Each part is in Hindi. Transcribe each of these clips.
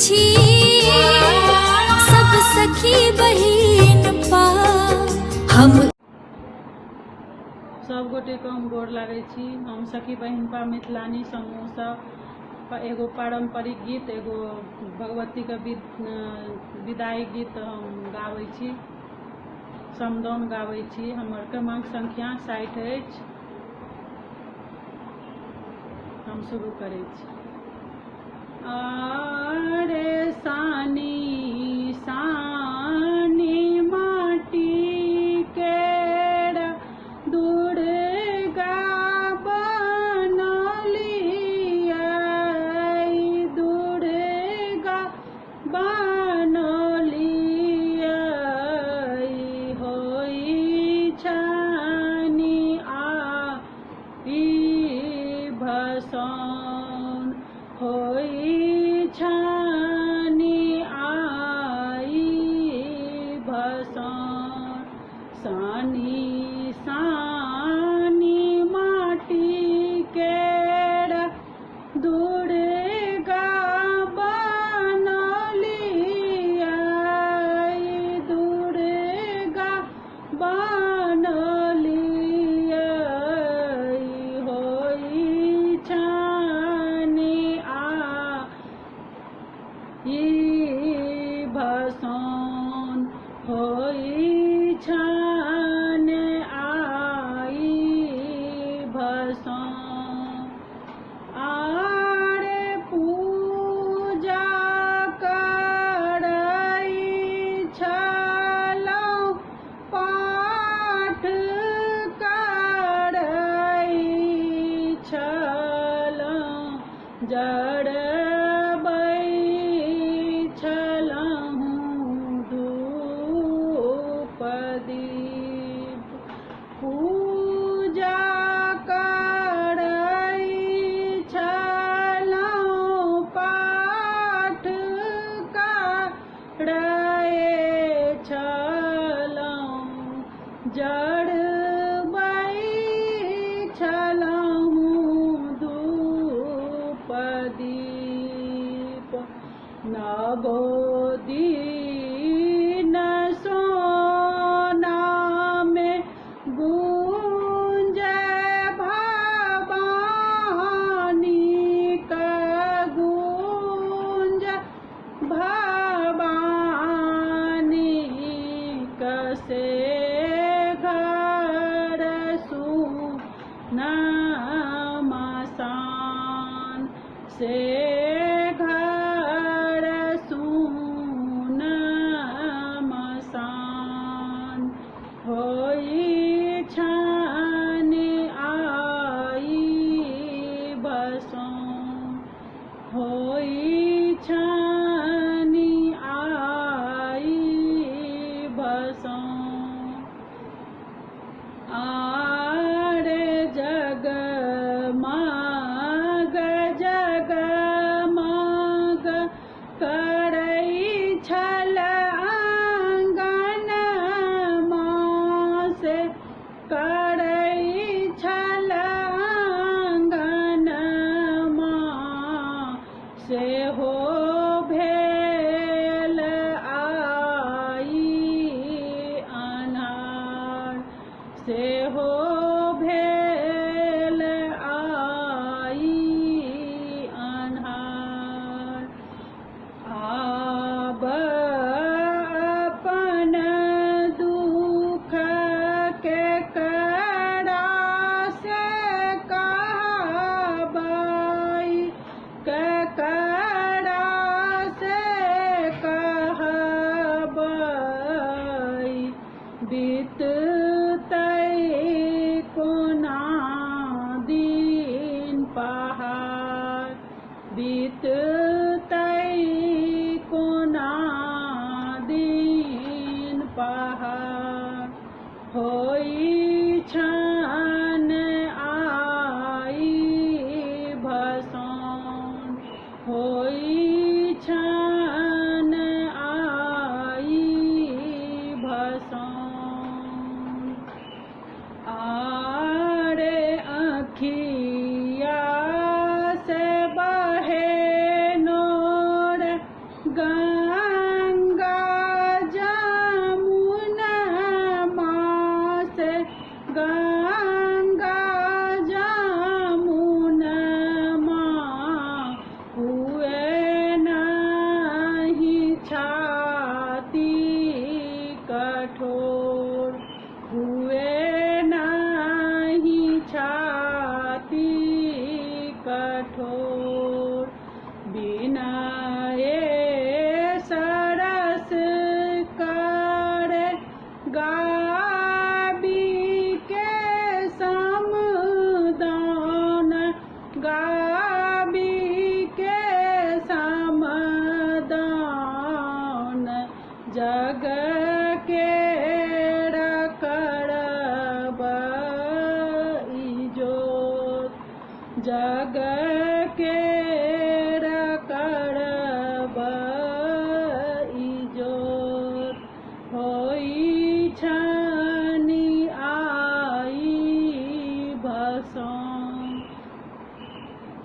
छी सब सखी बहिन पा हम सब गोटे को हम गोर लागै छी। हम सखी बहिन पा मिथिलानी समूह एगो पारंपरिक गीत एगो भगवती के विदाई गीत हम गाबै छी, समदाउन गाबै छी। हमर क्रमांक संख्या 60 अछि। हम शुरू करै छी। आरे सानी सानी माटी के दुर्गा बनलियै, दुर्गा बनलियै, होई छनि आई भसान, होई छनि आई भसान। सानी सानी माटी के दुर्गा बनलियै, दुर्गा बनलियै, होई छनि आई भसान, होई छनि आई भसान। आरे पूजा करै छलहुँ, पाठ करै छलहुँ, जरबै छलहुँ धूप दीप। पूजा करै छलहुँ, पाठ करै छलहुँ, जरबै छलहुँ धूप दीप। नवो दिन सोना में गूंजे भवानी का गूंजे भवानी कसे घर सुना मसान, से घर सुना मसान, होई छनि आई भसान, होई छनि आई भसान। आरे जगमग जगमग करै छल आंगनमा से, करै छल आंगनमा से, हो भेल आई अन्हार, से हो भेल आई अन्हार। आब अपन दुख के करा से कहबै, के करा से कहबै, बीततै कोना दिन पहाड़, बीततै कोना दिन पहाड़, होई छनि आई भसान, होई छनि आई भसान। आरे अखिया से बहे नोर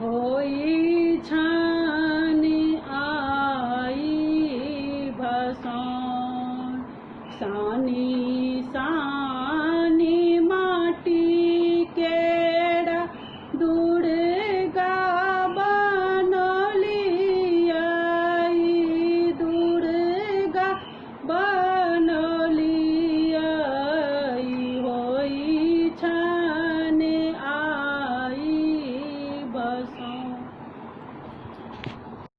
होई छा